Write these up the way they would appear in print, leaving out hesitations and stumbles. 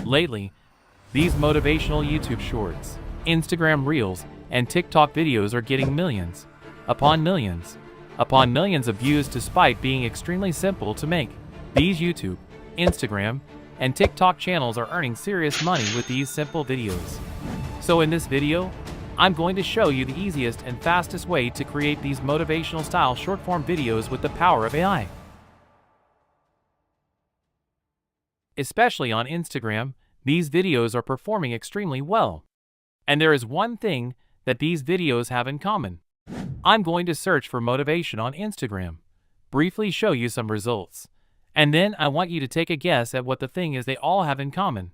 Lately, these motivational YouTube shorts, Instagram reels, and TikTok videos are getting millions upon millions upon millions of views despite being extremely simple to make. These YouTube, Instagram, and TikTok channels are earning serious money with these simple videos. So in this video, I'm going to show you the easiest and fastest way to create these motivational style short-form videos with the power of AI. Especially on Instagram, these videos are performing extremely well. And there is one thing that these videos have in common. I'm going to search for motivation on Instagram, briefly show you some results, and then I want you to take a guess at what the thing is they all have in common.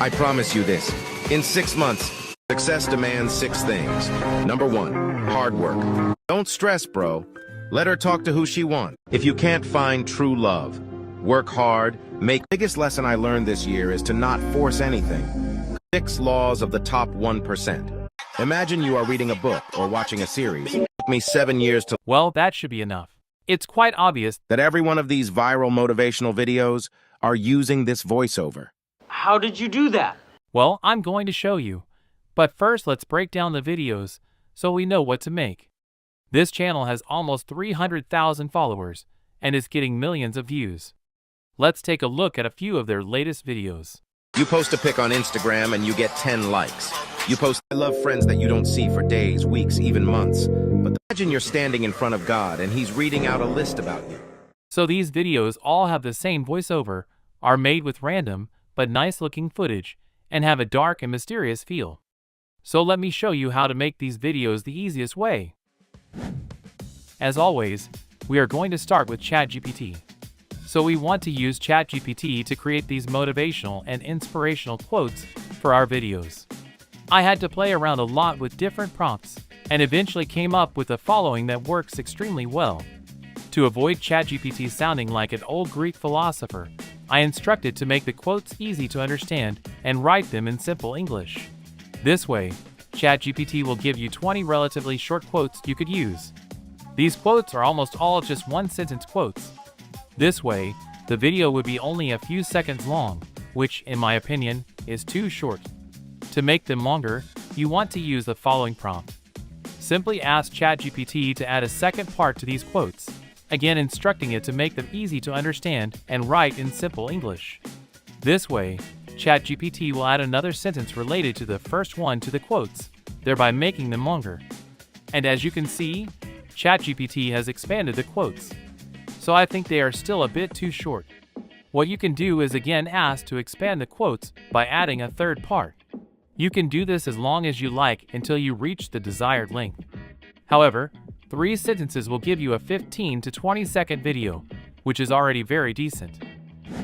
I promise you this. In 6 months, success demands 6 things. Number 1, hard work. Don't stress, bro. Let her talk to who she wants. If you can't find true love, work hard, make. Biggest lesson I learned this year is to not force anything. 6 laws of the top 1%. Imagine you are reading a book or watching a series. It took me 7 years to. Well, that should be enough. It's quite obvious that every one of these viral motivational videos are using this voiceover. How did you do that? Well, I'm going to show you. But first, let's break down the videos so we know what to make. This channel has almost 300,000 followers and is getting millions of views. Let's take a look at a few of their latest videos. You post a pic on Instagram and you get 10 likes. You post, I love friends that you don't see for days, weeks, even months. But imagine you're standing in front of God and he's reading out a list about you. So these videos all have the same voiceover, are made with random but nice looking footage, and have a dark and mysterious feel. So let me show you how to make these videos the easiest way. As always, we are going to start with ChatGPT. So we want to use ChatGPT to create these motivational and inspirational quotes for our videos. I had to play around a lot with different prompts and eventually came up with the following that works extremely well. To avoid ChatGPT sounding like an old Greek philosopher, I instructed to make the quotes easy to understand and write them in simple English. This way, ChatGPT will give you 20 relatively short quotes you could use. These quotes are almost all just one-sentence quotes. This way, the video would be only a few seconds long, which, in my opinion, is too short. To make them longer, you want to use the following prompt. Simply ask ChatGPT to add a second part to these quotes, again instructing it to make them easy to understand and write in simple English. This way, ChatGPT will add another sentence related to the first one to the quotes, thereby making them longer. And as you can see, ChatGPT has expanded the quotes. So I think they are still a bit too short. What you can do is again ask to expand the quotes by adding a third part. You can do this as long as you like until you reach the desired length. However, 3 sentences will give you a 15 to 20 second video, which is already very decent.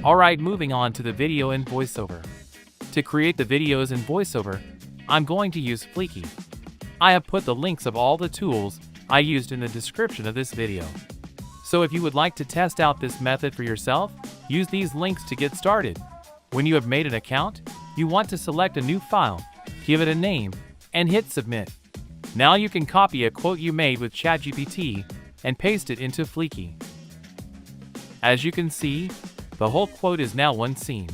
Alright, moving on to the video in VoiceOver. To create the videos in VoiceOver, I'm going to use Fleeky. I have put the links of all the tools I used in the description of this video. So if you would like to test out this method for yourself, use these links to get started. When you have made an account, you want to select a new file, give it a name, and hit submit. Now you can copy a quote you made with ChatGPT and paste it into Fleeky. As you can see, the whole quote is now one scene.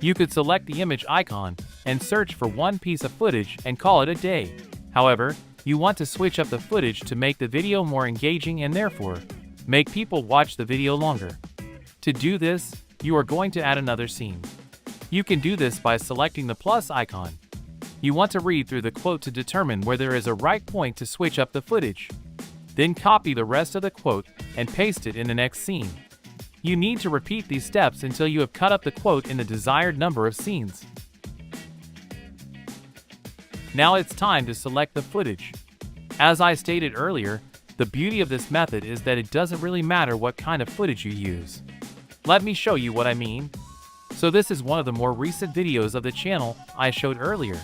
You could select the image icon and search for one piece of footage and call it a day. However, you want to switch up the footage to make the video more engaging and therefore make people watch the video longer. To do this, you are going to add another scene. You can do this by selecting the plus icon. You want to read through the quote to determine where there is a right point to switch up the footage. Then copy the rest of the quote and paste it in the next scene. You need to repeat these steps until you have cut up the quote in the desired number of scenes. Now it's time to select the footage. As I stated earlier, the beauty of this method is that it doesn't really matter what kind of footage you use. Let me show you what I mean. So this is one of the more recent videos of the channel I showed earlier.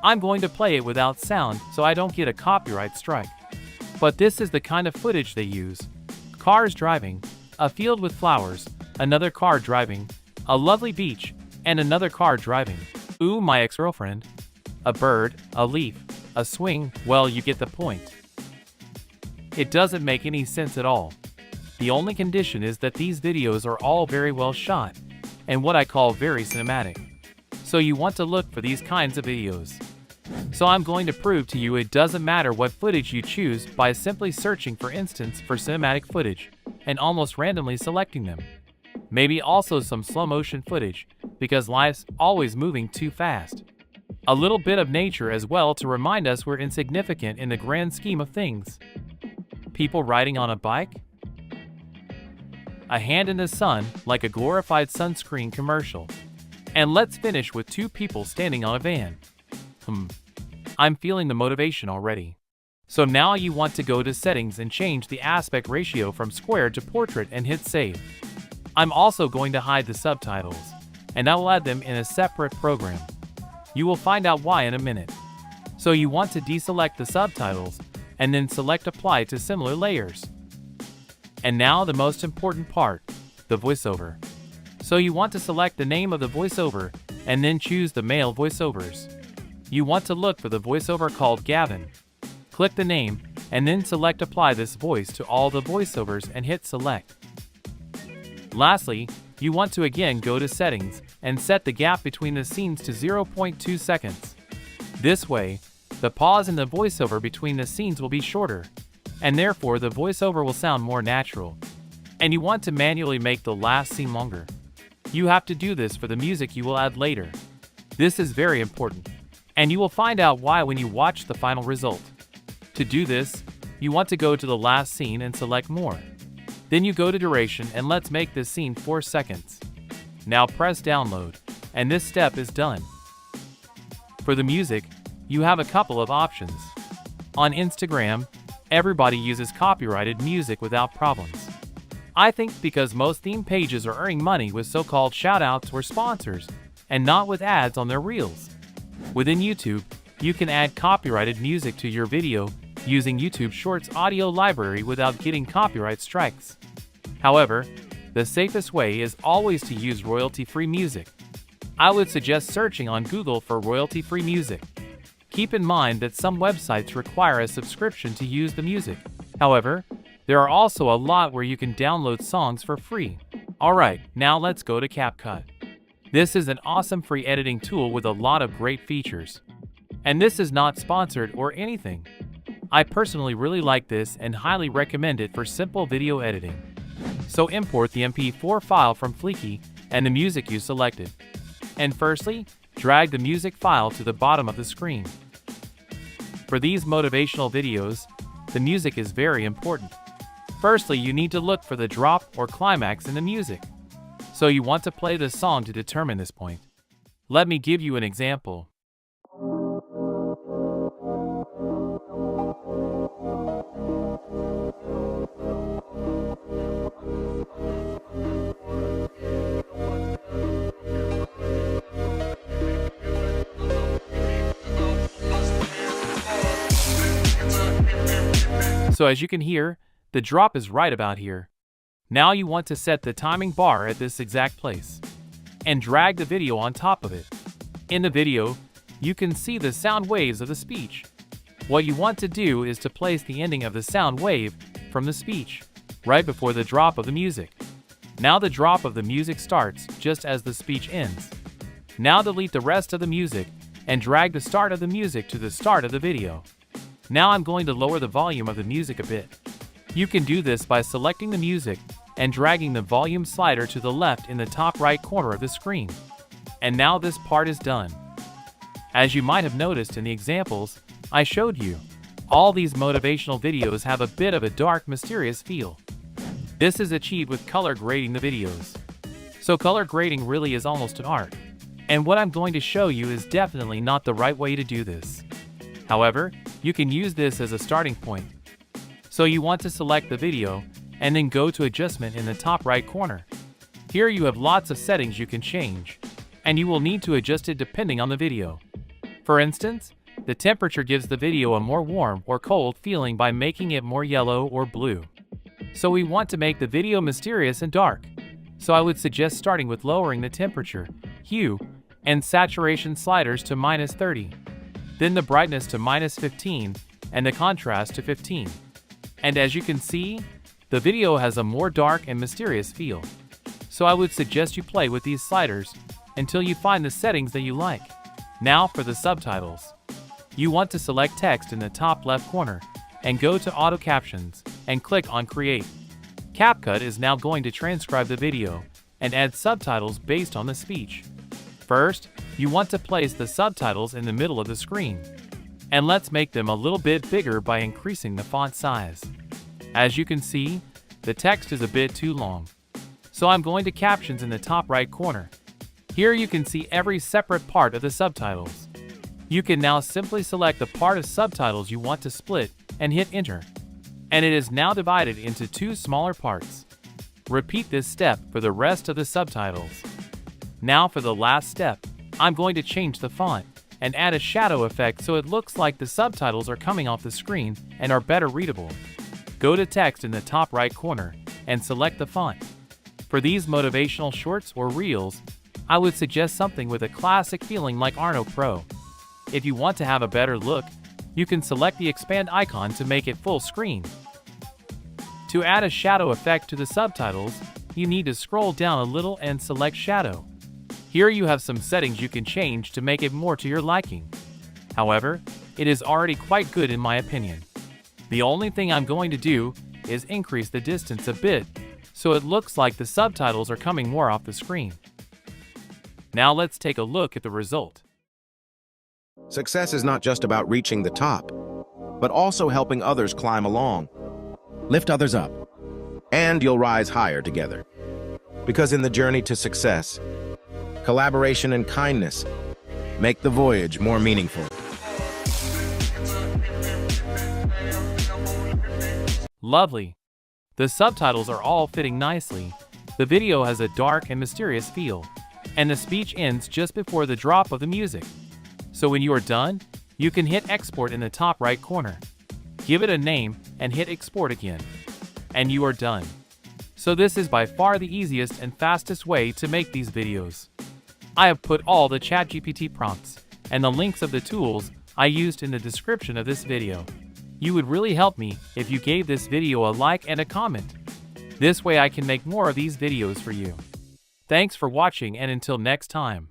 I'm going to play it without sound so I don't get a copyright strike. But this is the kind of footage they use. Cars driving, a field with flowers, another car driving, a lovely beach, and another car driving. Ooh, my ex-girlfriend. A bird, a leaf, a swing, well, you get the point. It doesn't make any sense at all. The only condition is that these videos are all very well shot, and what I call very cinematic. So you want to look for these kinds of videos. So I'm going to prove to you it doesn't matter what footage you choose by simply searching for instance for cinematic footage and almost randomly selecting them. Maybe also some slow motion footage, because life's always moving too fast. A little bit of nature as well to remind us we're insignificant in the grand scheme of things. People riding on a bike? A hand in the sun like a glorified sunscreen commercial. And let's finish with two people standing on a van. I'm feeling the motivation already. So now you want to go to settings and change the aspect ratio from square to portrait and hit save. I'm also going to hide the subtitles, and I will add them in a separate program. You will find out why in a minute. So you want to deselect the subtitles, and then select apply to similar layers. And now the most important part, the voiceover. So you want to select the name of the voiceover, and then choose the male voiceovers. You want to look for the voiceover called Gavin. Click the name, and then select apply this voice to all the voiceovers and hit select. Lastly, you want to again go to settings and set the gap between the scenes to 0.2 seconds. This way, the pause in the voiceover between the scenes will be shorter, and therefore the voiceover will sound more natural. And you want to manually make the last scene longer. You have to do this for the music you will add later. This is very important, and you will find out why when you watch the final result. To do this, you want to go to the last scene and select more. Then you go to duration and let's make this scene 4 seconds. Now press download, and this step is done. For the music, you have a couple of options. On Instagram, everybody uses copyrighted music without problems. I think because most theme pages are earning money with so-called shoutouts or sponsors, and not with ads on their reels. Within YouTube, you can add copyrighted music to your video using YouTube Shorts audio library without getting copyright strikes. However, the safest way is always to use royalty-free music. I would suggest searching on Google for royalty-free music. Keep in mind that some websites require a subscription to use the music. However, there are also a lot where you can download songs for free. Alright, now let's go to CapCut. This is an awesome free editing tool with a lot of great features. And this is not sponsored or anything. I personally really like this and highly recommend it for simple video editing. So import the MP4 file from Fleeky and the music you selected. And firstly, drag the music file to the bottom of the screen. For these motivational videos, the music is very important. Firstly, you need to look for the drop or climax in the music. So you want to play the song to determine this point. Let me give you an example. So as you can hear, the drop is right about here. Now you want to set the timing bar at this exact place and drag the video on top of it. In the video, you can see the sound waves of the speech. What you want to do is to place the ending of the sound wave from the speech right before the drop of the music. Now the drop of the music starts just as the speech ends. Now delete the rest of the music and drag the start of the music to the start of the video. Now I'm going to lower the volume of the music a bit. You can do this by selecting the music and dragging the volume slider to the left in the top right corner of the screen. And now this part is done. As you might have noticed in the examples I showed you, all these motivational videos have a bit of a dark, mysterious feel. This is achieved with color grading the videos. So color grading really is almost an art. And what I'm going to show you is definitely not the right way to do this. However, you can use this as a starting point. So you want to select the video and then go to adjustment in the top right corner. Here you have lots of settings you can change, and you will need to adjust it depending on the video. For instance, the temperature gives the video a more warm or cold feeling by making it more yellow or blue. So we want to make the video mysterious and dark. So I would suggest starting with lowering the temperature, hue, and saturation sliders to -30. Then the brightness to -15 and the contrast to 15. And as you can see, the video has a more dark and mysterious feel. So I would suggest you play with these sliders until you find the settings that you like. Now for the subtitles. You want to select text in the top left corner and go to Auto Captions and click on Create. CapCut is now going to transcribe the video and add subtitles based on the speech. First, you want to place the subtitles in the middle of the screen. And let's make them a little bit bigger by increasing the font size. As you can see, the text is a bit too long. So I'm going to Captions in the top right corner. Here you can see every separate part of the subtitles. You can now simply select the part of subtitles you want to split and hit Enter. And it is now divided into 2 smaller parts. Repeat this step for the rest of the subtitles. Now for the last step, I'm going to change the font and add a shadow effect so it looks like the subtitles are coming off the screen and are better readable. Go to Text in the top right corner and select the font. For these motivational shorts or reels, I would suggest something with a classic feeling like Arno Pro. If you want to have a better look, you can select the expand icon to make it full screen. To add a shadow effect to the subtitles, you need to scroll down a little and select Shadow. Here you have some settings you can change to make it more to your liking. However, it is already quite good in my opinion. The only thing I'm going to do is increase the distance a bit, so it looks like the subtitles are coming more off the screen. Now let's take a look at the result. Success is not just about reaching the top, but also helping others climb along. Lift others up, and you'll rise higher together. Because in the journey to success, collaboration and kindness make the voyage more meaningful. Lovely. The subtitles are all fitting nicely. The video has a dark and mysterious feel, and the speech ends just before the drop of the music. So when you are done, you can hit Export in the top right corner. Give it a name and hit Export again. And you are done. So this is by far the easiest and fastest way to make these videos. I have put all the ChatGPT prompts and the links of the tools I used in the description of this video. You would really help me if you gave this video a like and a comment. This way I can make more of these videos for you. Thanks for watching, and until next time.